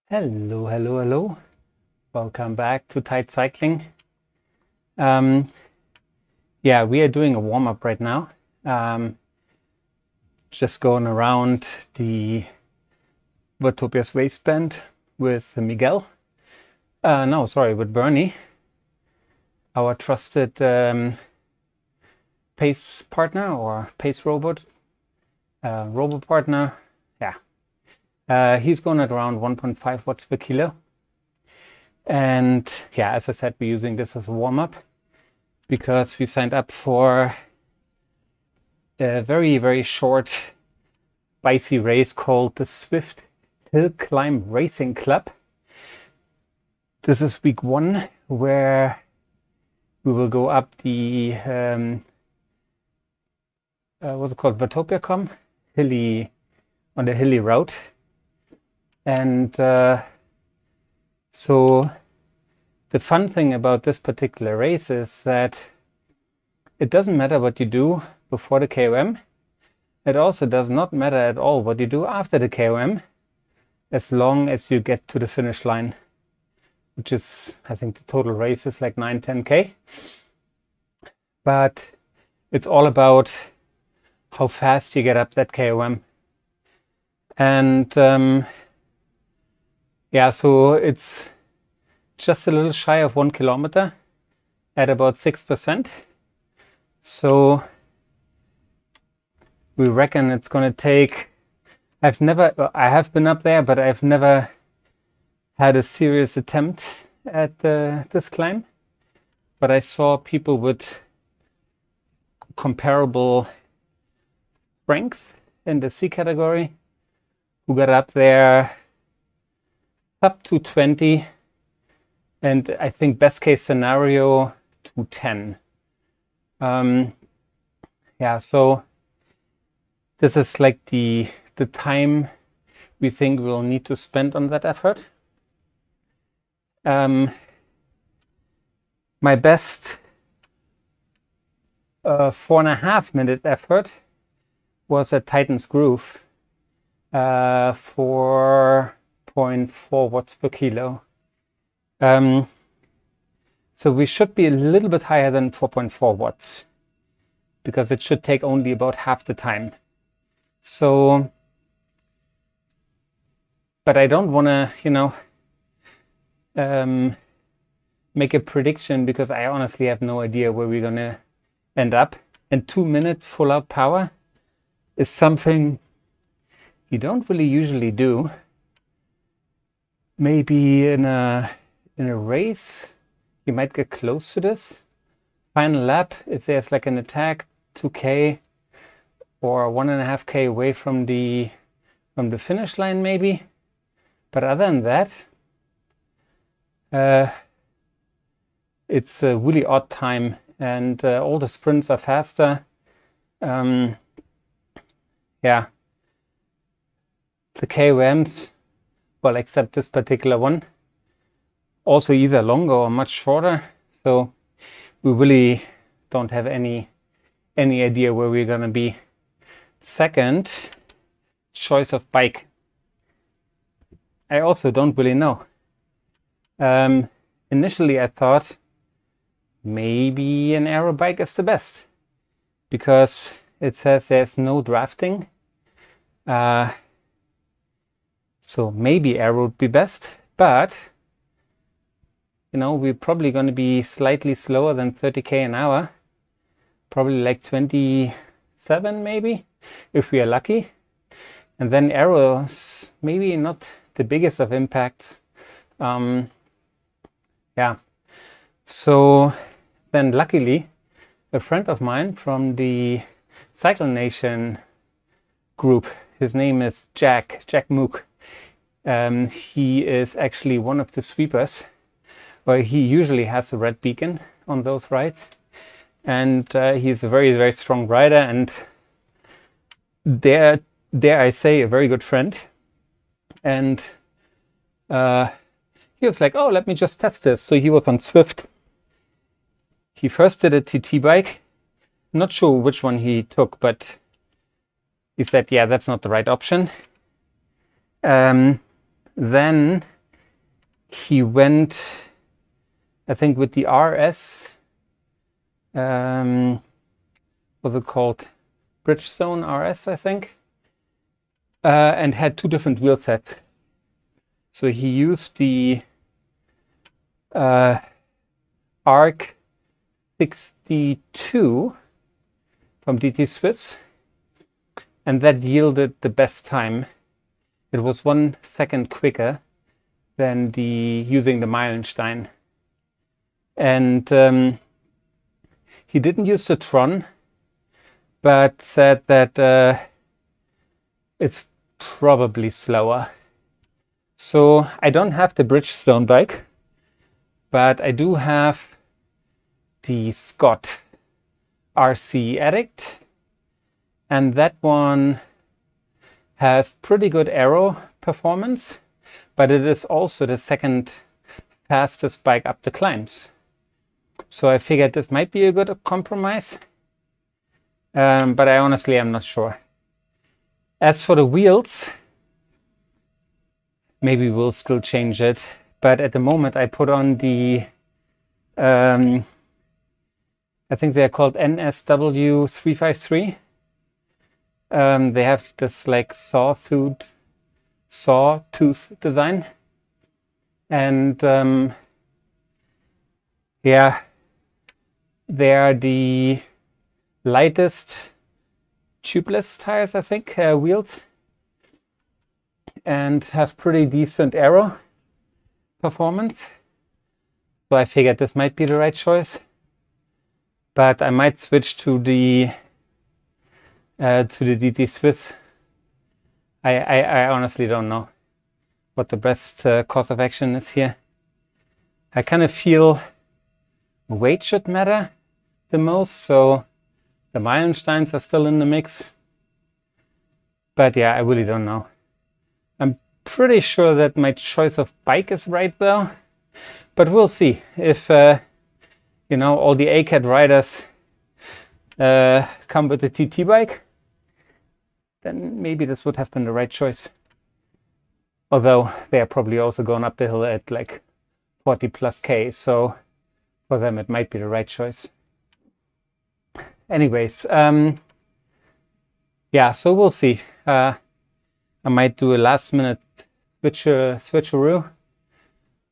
Hello, hello, hello. Welcome back to Tight Cycling. Yeah, we are doing a warm-up right now. Just going around the Watopia's waistband with Miguel. With Bernie, our trusted pace partner or pace robot partner. Yeah. He's going at around 1.5 watts per kilo. And yeah, as I said, we're using this as a warm-up because we signed up for a very, very short, spicy race called the Zwift Hill Climb Racing Club. This is week 1, where we will go up the, what's it called, Watopia KOM, on the hilly route. And so the fun thing about this particular race is that it doesn't matter what you do before the KOM. It also does not matter at all what you do after the KOM, as long as you get to the finish line, which is, I think the total race is like 9-10K. But it's all about how fast you get up that KOM. And yeah, so it's just a little shy of 1 kilometer at about 6%. So we reckon it's going to take, I have been up there, but I've never had a serious attempt at this climb. But I saw people with comparable strength in the C category who got up there up to 20, and I think best case scenario to 10. Yeah, so this is like the time we think we'll need to spend on that effort. My best 4.5-minute effort was at Titan's Groove, 4.4 watts per kilo. So we should be a little bit higher than 4.4 watts because it should take only about half the time. So, but I don't want to, make a prediction because I honestly have no idea where we're going to end up. And 2 minutes full out power is something you don't really usually do. Maybe in a race, you might get close to this. Final lap, if there's like an attack, 2K or 1.5K away from the finish line, maybe. But other than that, it's a really odd time, and all the sprints are faster. Yeah, the KOMs, well, except this particular one, also either longer or much shorter. So we really don't have any idea where we're gonna be. Second, choice of bike. I also don't really know. Initially I thought maybe an aero bike is the best because it says there's no drafting. So maybe aero would be best, but we're probably going to be slightly slower than 30K an hour, probably like 27 maybe, if we are lucky. And then aero's maybe not the biggest of impacts. Yeah. So then luckily, a friend of mine from the Cycle Nation group, his name is Jack Mook. He is actually one of the sweepers, where he usually has a red beacon on those rides. And he's a very, very strong rider, and dare I say, a very good friend. And he was like, oh, let me just test this. So he was on Zwift. He first did a TT bike. Not sure which one he took, but he said, yeah, that's not the right option. Then he went, I think, with the RS, what's it called? Bridgestone RS, I think, and had 2 different wheel sets. So he used the Arc 62 from DT Swiss, and that yielded the best time. It was 1 second quicker than using the Meilenstein. And he didn't use the Tron, but said that it's probably slower. So I don't have the Bridgestone bike, but I do have the Scott RC Addict, and that one has pretty good aero performance, but it is also the second fastest bike up the climbs. So I figured this might be a good compromise, but I honestly am not sure. As for the wheels, maybe we'll still change it, but at the moment I put on the I think they're called NSW 353. They have this like sawtooth design, and yeah, they are the lightest tubeless tires, I think, wheels, and have pretty decent aero performance. So I figured this might be the right choice, but I might switch to the DT Swiss. I honestly don't know what the best course of action is here. I kind of feel weight should matter the most, so the Meilensteins are still in the mix. But yeah, I really don't know. I'm pretty sure that my choice of bike is right though, but we'll see if you know, all the ACAT riders come with the TT bike, then maybe this would have been the right choice. Although they are probably also going up the hill at like 40 plus K, so for them it might be the right choice. Anyways, yeah, so we'll see. I might do a last minute switcheroo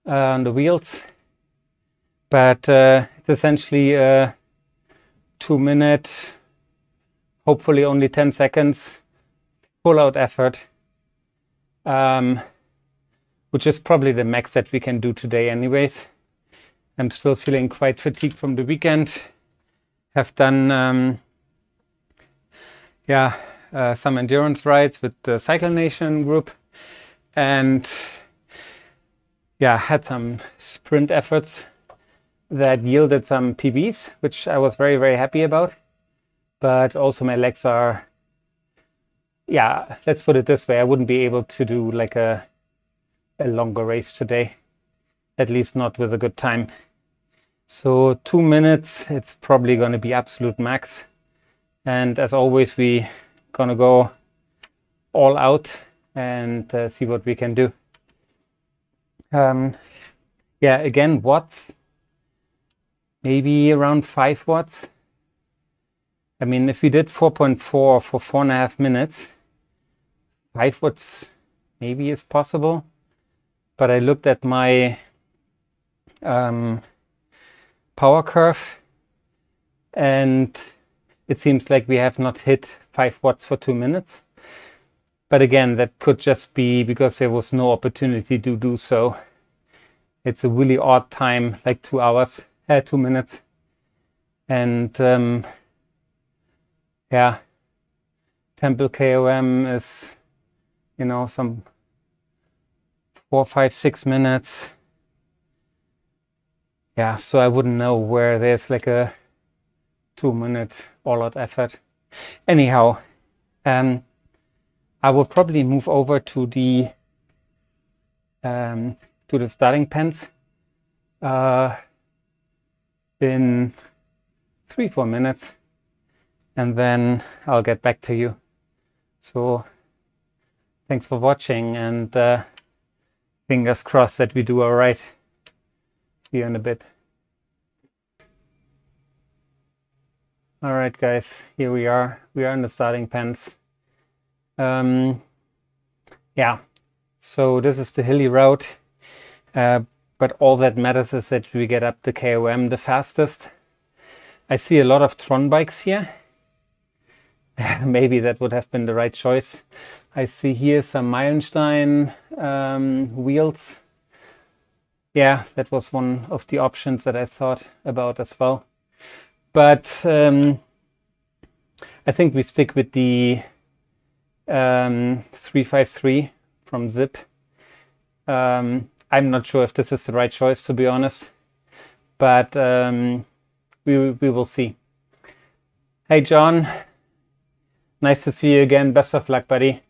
on the wheels, but it's essentially a 2-minute, hopefully only 10 seconds, full out effort, which is probably the max that we can do today anyways. I'm still feeling quite fatigued from the weekend. Have done yeah, some endurance rides with the Cycle Nation group, and yeah, had some sprint efforts that yielded some PBs, which I was very, very happy about. But also my legs are, yeah, let's put it this way, I wouldn't be able to do like a longer race today, at least not with a good time. So 2 minutes, it's probably going to be absolute max. And as always, we gonna go all out and see what we can do. Yeah, again, watts, maybe around 5 watts. I mean, if we did 4.4 for 4.5 minutes, 5 watts maybe is possible. But I looked at my power curve, and it seems like we have not hit 5 watts for 2 minutes. But again, that could just be because there was no opportunity to do so. It's a really odd time, like 2 hours, 2 minutes. And yeah, Temple KOM is, you know, some 4, 5, 6 minutes. Yeah, so I wouldn't know where there's like a 2-minute all-out effort. Anyhow, I will probably move over to the starting pens in 3-4 minutes, and then I'll get back to you. So thanks for watching, and Fingers crossed that we do all right. See you in a bit. All right, guys, here we are. We are in the starting pens. Yeah, so this is the hilly route, but all that matters is that we get up the KOM the fastest. I see a lot of Tron bikes here. Maybe that would have been the right choice. I see here some Meilenstein wheels. Yeah, that was one of the options that I thought about as well. But I think we stick with the 353 from Zip. I'm not sure if this is the right choice, to be honest, but we will see. Hey, John. Nice to see you again. Best of luck, buddy.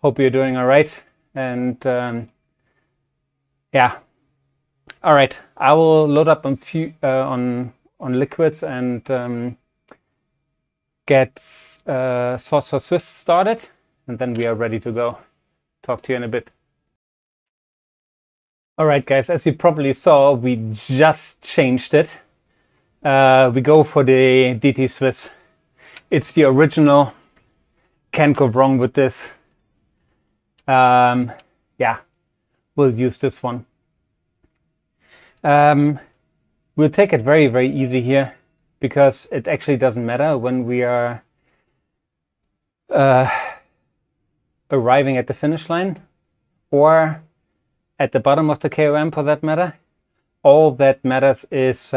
Hope you're doing all right. And yeah. All right. I will load up on liquids and get Source for Zwift started, and then we are ready to go. Talk to you in a bit. All right, guys, as you probably saw, we just changed it. We go for the DT Swiss. It's the original. Can't go wrong with this. Yeah, we'll use this one. We'll take it very, very easy here, because it actually doesn't matter when we are arriving at the finish line or at the bottom of the KOM for that matter. All that matters is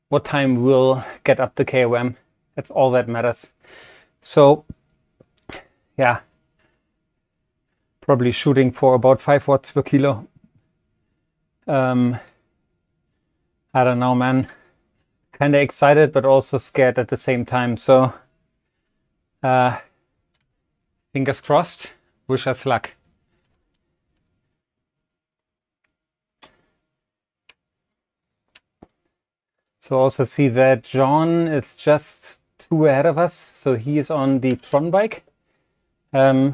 what time we'll get up the KOM. That's all that matters. So yeah, probably shooting for about 5 watts per kilo. I don't know, man. Kind of excited, but also scared at the same time. So fingers crossed. Wish us luck. So also see that John is just 2 ahead of us. So he is on the Tron bike. Yeah.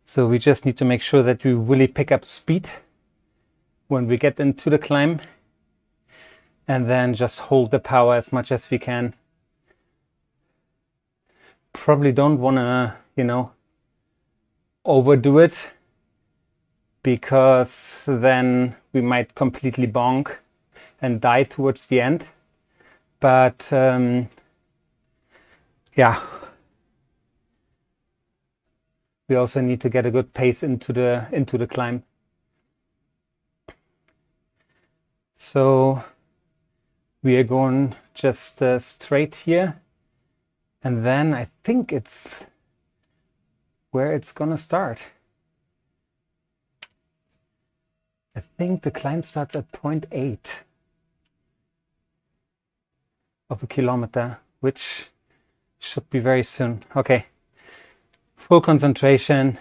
So we just need to make sure that we really pick up speed when we get into the climb, and then just hold the power as much as we can. Probably don't want to, you know, overdo it, because then we might completely bonk and die towards the end. But yeah, we also need to get a good pace into the climb. So we are going just straight here, and then I think it's where it's gonna start. I think the climb starts at 0.8 of a kilometer, which should be very soon. Okay. Full concentration,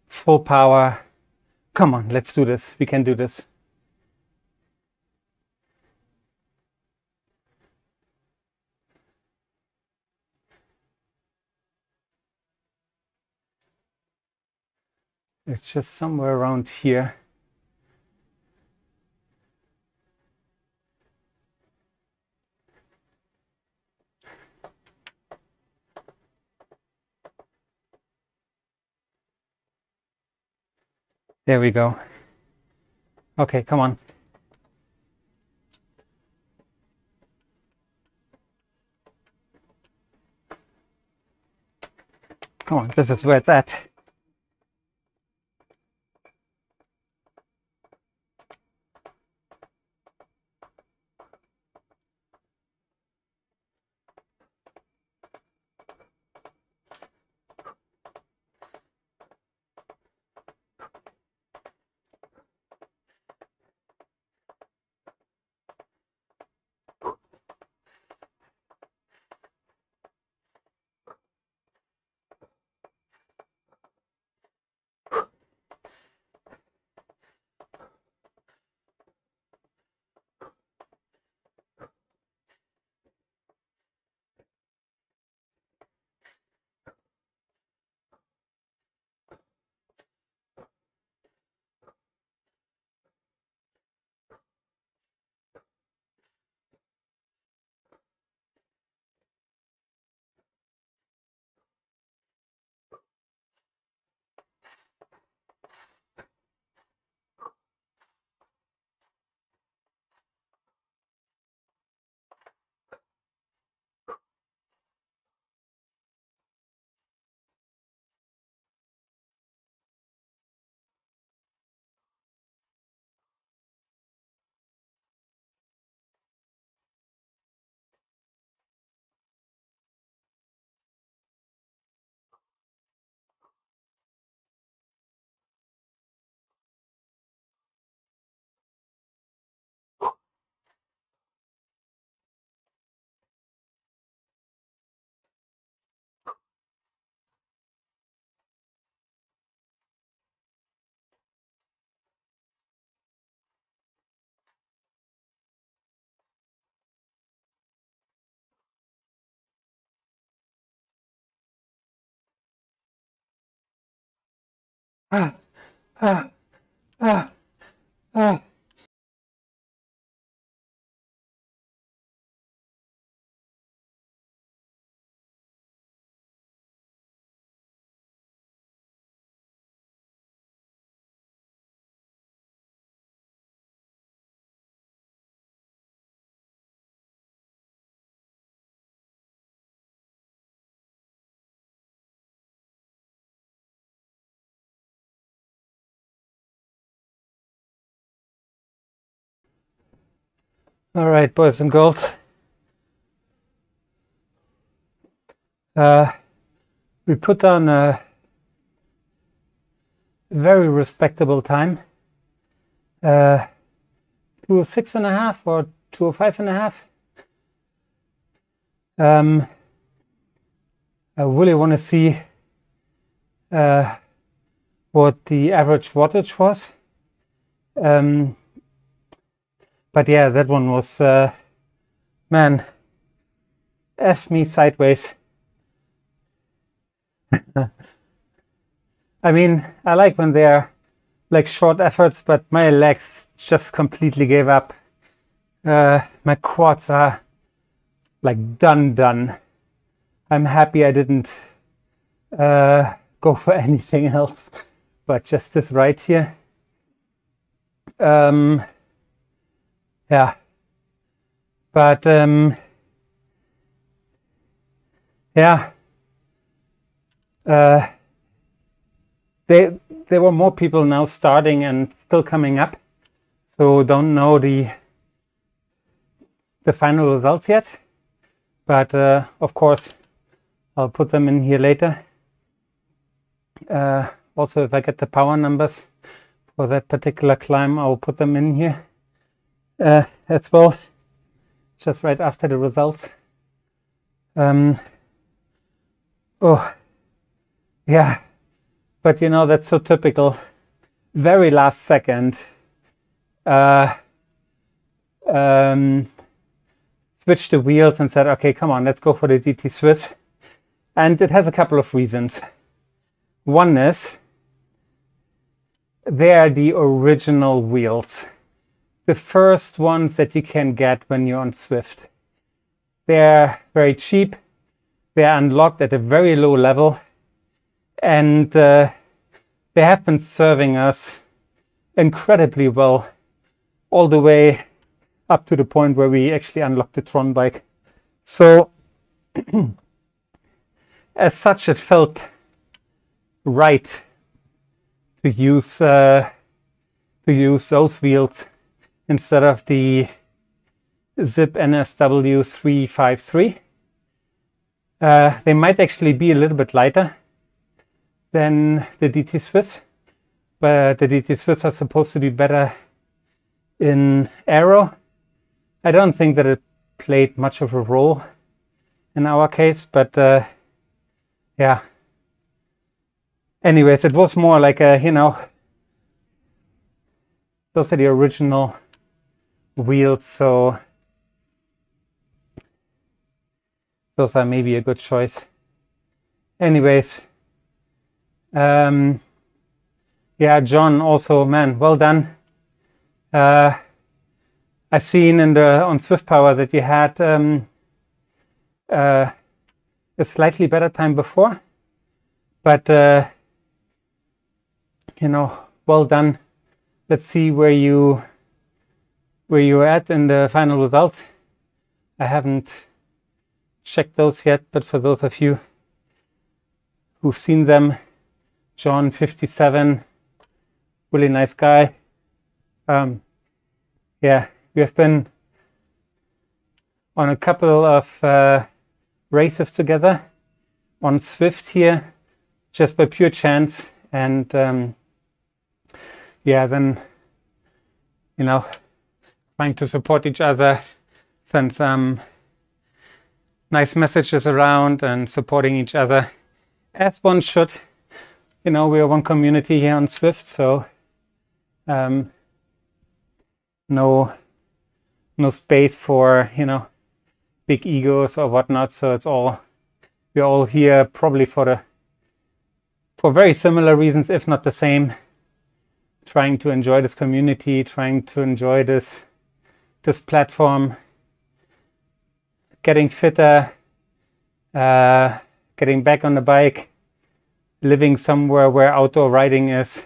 full power. Come on, let's do this. We can do this. It's just somewhere around here. There we go. Okay, come on. Come on, this is where it's at. ah, ah, ah, ah. All right, boys and girls. We put on a very respectable time. 2:06.5 or 2:05.5. I really want to see what the average wattage was. But yeah, that one was, man, F me sideways. I mean, I like when they're like short efforts, but my legs just completely gave up. My quads are like done. I'm happy I didn't go for anything else, but just this right here. Yeah, but yeah, there were more people now starting and still coming up, so don't know the final results yet, but of course I'll put them in here later. Also, if I get the power numbers for that particular climb, I'll put them in here as well, just right after the results. Oh, yeah, but you know, that's so typical. Very last second, switched the wheels and said, okay, come on, let's go for the DT Swiss. And it has a couple of reasons. One is, they are the original wheels. The first ones that you can get when you're on Zwift. They're very cheap. They're unlocked at a very low level. And they have been serving us incredibly well all the way up to the point where we actually unlocked the Tron bike. So as such, it felt right to use those wheels instead of the Zip NSW 353. They might actually be a little bit lighter than the DT Swiss, but the DT Swiss are supposed to be better in aero. I don't think that it played much of a role in our case, but yeah. Anyways, it was more like a, you know, those are the original wheels, so those are maybe a good choice. Anyways, yeah, John, also, man, well done. I've seen on zwiftpower that you had a slightly better time before, but you know, well done. Let's see where you're at in the final results. I haven't checked those yet, but for those of you who've seen them, John 57, really nice guy. Yeah, we have been on a couple of races together on Zwift here, just by pure chance, and yeah, then, you know, trying to support each other, send some nice messages around and supporting each other as one should. You know, we are one community here on Zwift, so no space for, you know, big egos or whatnot. So it's all, we're all here probably for for very similar reasons, if not the same. Trying to enjoy this community, trying to enjoy this platform, getting fitter, getting back on the bike, living somewhere where outdoor riding is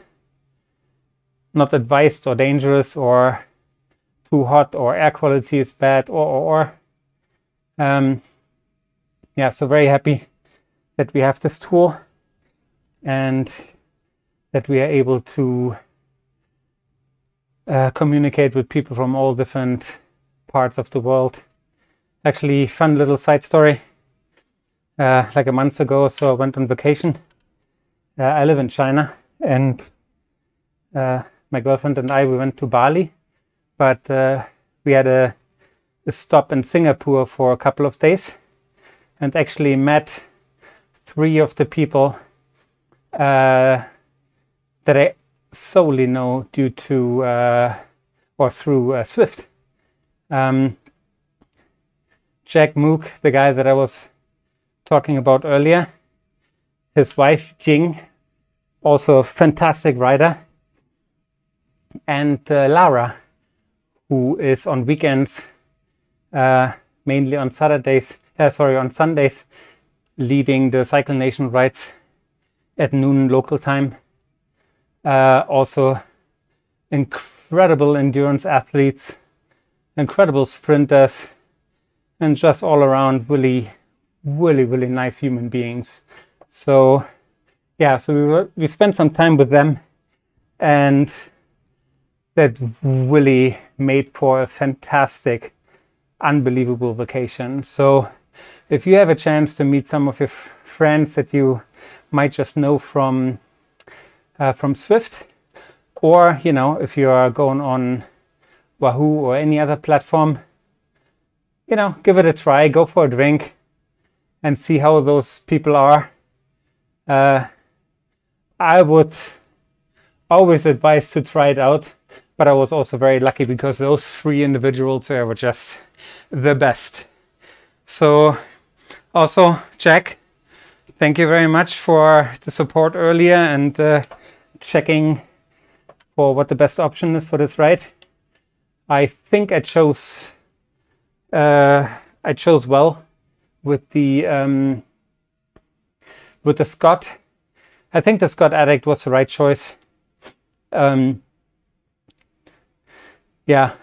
not advised or dangerous or too hot or air quality is bad or. Yeah, so very happy that we have this tool and that we are able to communicate with people from all different parts of the world. Actually, fun little side story. Like a month ago, so I went on vacation. I live in China, and my girlfriend and I, we went to Bali, but we had a stop in Singapore for a couple of days and actually met 3 of the people that I solely know due to or through Zwift. Jack Mook, the guy that I was talking about earlier, his wife Jing, also a fantastic rider, and Lara, who is on weekends, mainly on on Sundays, leading the Cycle Nation rides at noon local time. Also incredible endurance athletes, incredible sprinters, and just all around really nice human beings. So yeah, so we spent some time with them, and that really made for a fantastic, unbelievable vacation. So if you have a chance to meet some of your friends that you might just know from Zwift, or if you are going on Wahoo or any other platform, give it a try, go for a drink and see how those people are. I would always advise to try it out, but I was also very lucky because those 3 individuals were just the best. So also, Jack, thank you very much for the support earlier and checking for what the best option is for this ride. I think I chose well with the Scott. I think the Scott Addict was the right choice. Yeah,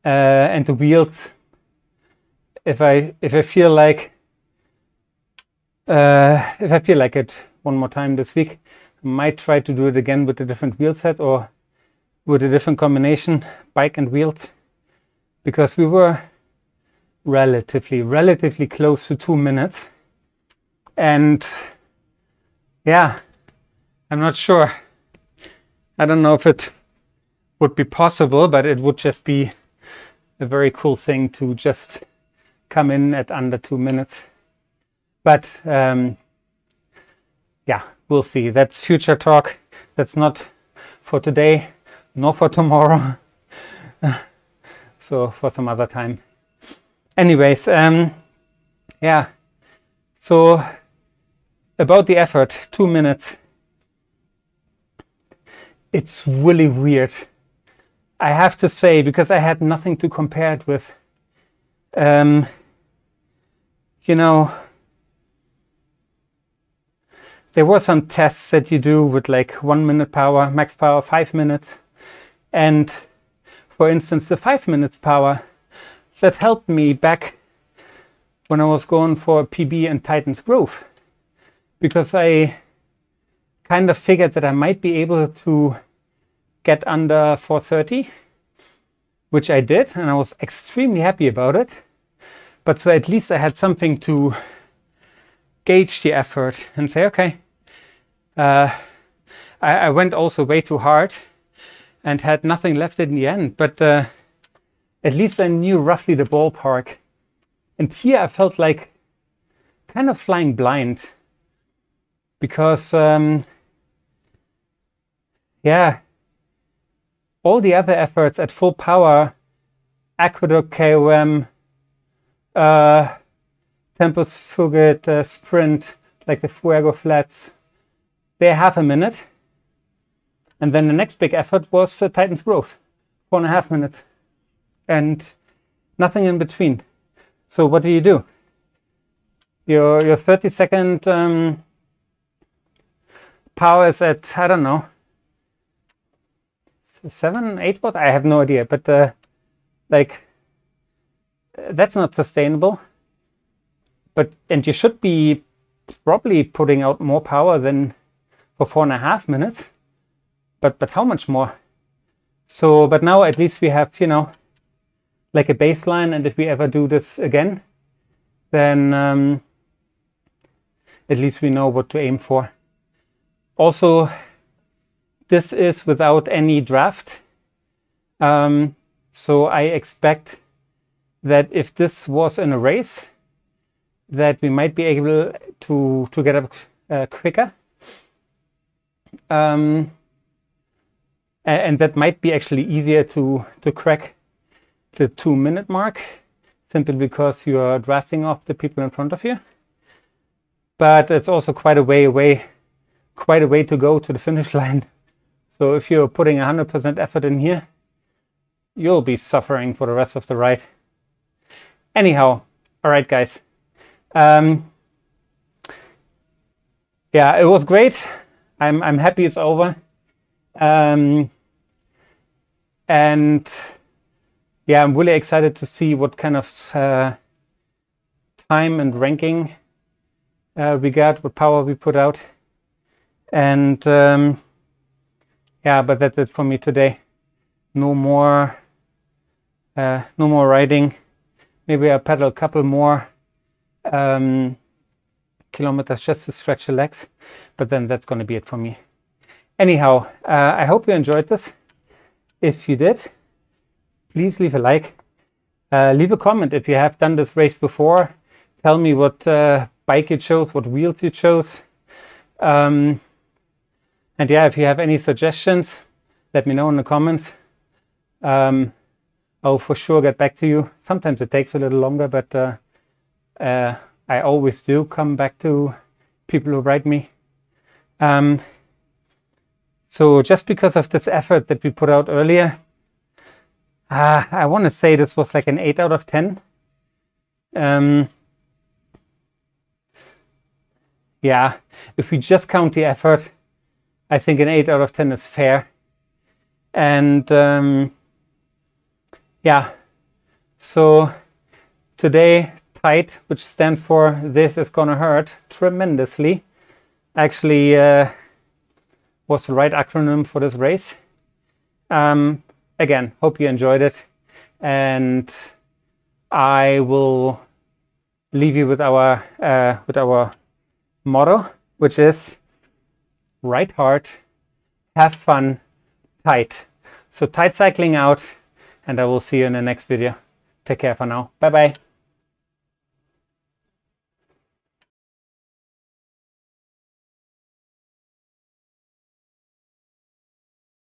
and the wheels. If I feel like it one more time this week, I might try to do it again with a different wheel set or with a different combination, bike and wheels, because we were relatively close to 2 minutes, and yeah, I'm not sure. I don't know if it would be possible, but it would just be a very cool thing to just come in at under 2 minutes. But yeah, we'll see. That's future talk. That's not for today, nor for tomorrow. So for some other time. Anyways, yeah. So about the effort, 2 minutes. It's really weird, I have to say, because I had nothing to compare it with. There were some tests that you do with like 1 minute power, max power 5 minutes. And for instance, the 5 minutes power, that helped me back when I was going for a PB in Titan's Grove, because I kind of figured that I might be able to get under 430, which I did, and I was extremely happy about it. But so at least I had something to gauge the effort and say, okay, I went also way too hard and had nothing left in the end, but at least I knew roughly the ballpark. And here I felt like kind of flying blind, because yeah, all the other efforts at full power, Aqueduct KOM, Tempus Fugit Sprint, like the Fuego Flats, they're half a minute. And then the next big effort was Titan's Growth, 4.5 minutes. And nothing in between. So what do? Your 30-second power is at, I don't know, 7, 8 watts? I have no idea, but like, that's not sustainable. And you should be probably putting out more power than for 4.5 minutes. But how much more? So, but now at least we have, you know, like a baseline, and if we ever do this again, then at least we know what to aim for. Also, this is without any draft. So I expect that if this was in a race, that we might be able to get up quicker. And that might be actually easier to crack the 2-minute mark, simply because you are drafting off the people in front of you. But it's also quite a way to go to the finish line. So if you're putting 100% effort in here, you'll be suffering for the rest of the ride. Anyhow, all right, guys. Yeah, it was great. I'm happy it's over. And yeah, I'm really excited to see what kind of time and ranking we got, what power we put out. And yeah, but that's it for me today. No more riding. Maybe I'll pedal a couple more kilometers just to stretch the legs, but then that's going to be it for me. Anyhow, I hope you enjoyed this. If you did, please leave a like. Leave a comment if you have done this race before. Tell me what bike you chose, what wheels you chose. And yeah, if you have any suggestions, let me know in the comments. I'll for sure get back to you. Sometimes it takes a little longer, but I always do come back to people who write me. So just because of this effort that we put out earlier, I want to say this was like an 8 out of 10. Yeah, if we just count the effort, I think an 8 out of 10 is fair. And yeah, so today, TIGHT, which stands for This Is Gonna Hurt Tremendously, actually was the right acronym for this race. Again, hope you enjoyed it, and I will leave you with our motto, which is ride hard, have fun, tight. So tight cycling out, and I will see you in the next video. Take care for now. Bye bye.